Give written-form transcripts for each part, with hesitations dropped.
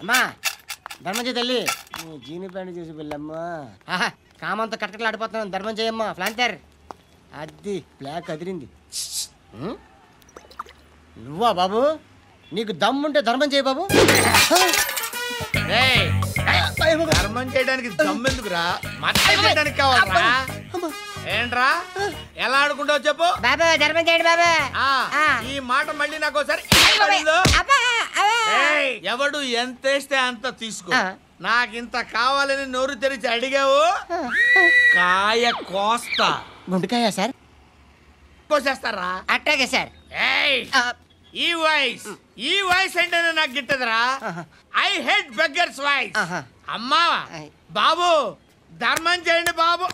అమ్మా ధర్మం చేయి తల్లి. జీని ప్యాంట్ చేసి వెళ్ళమ్మా. ఆహా కామంతో కట్టకలు ఆడిపోతున్నాను. ధర్మం చేయమ్మా. ఫ్లాంతర్ అది బ్లాక్ అదిరింది. నువ్వా బాబు? నీకు దమ్ముంటే ధర్మం చేయి బాబు. ధర్మం చేయడానికి దమ్మెందుకురా? మతం చేయడానికి కావాలరా? ఏంట్రా ఎలా ఆడుకుంటావు చెప్పు బాబా. ధర్మం చేయండి బాబా. ఈ మాట మళ్ళీ నాకు ఒకసారి ఎవడు ఎంత వేస్తే అంత తీసుకో. నాకింత కావాలని నోరు తెరిచి అడిగావు కాయ కోస్తా. గుండెకాయ సార్? కోసేస్తారా? అట్టాగే సార్. ఈ వాయిస్ అంటేనే నాకు గిట్టదురా. I hate beggars voice. అమ్మా బాబు ధర్మం చేయండి బాబు.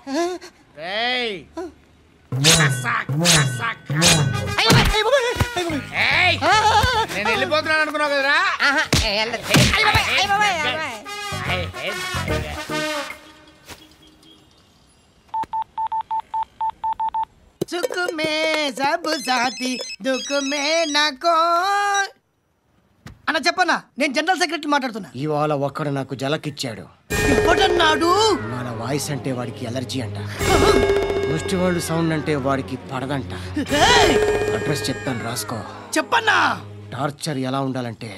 నేను వెళ్ళిపోతున్నాను అనుకున్నావు కదరా. सुख में सब साथी दुख में नाको. అన్న చెప్పన్నా, నేను జనరల్ సెక్రటరీ మాట్లాడుతున్నా. ఇవాళ ఒక్కడు నాకు జలకిచ్చాడు. ఇప్పుడన్నాడు మన వాయిస్ అంటే వాడికి ఎలర్జీ అంట. ముష్టి వాళ్ళు సౌండ్ అంటే వాడికి పడదంట. అడ్రస్ చెప్తాను రాసుకో. చెప్పన్నా. టార్చర్ ఎలా ఉండాలంటే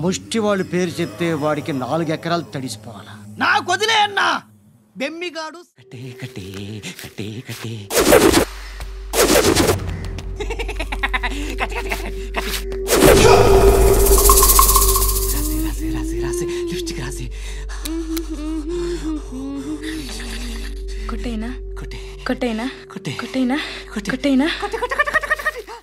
ముష్టి వాళ్ళు పేరు చెప్తే వాడికి 4 ఎకరాలు తడిసిపోవాలా. నాకు వదిలే అన్నా. బెమ్మిగాడు కట్టే కట్టే కట్టే కట్టే రాసి రాసి రాసి లిప్స్టిక్ రాసి. కొట్టేనా కొట్టే కొట్టేనా కొట్టే కొట్టేనా కొట్టే కొట్టేనా కొట్టే కొట్టే కొట్టే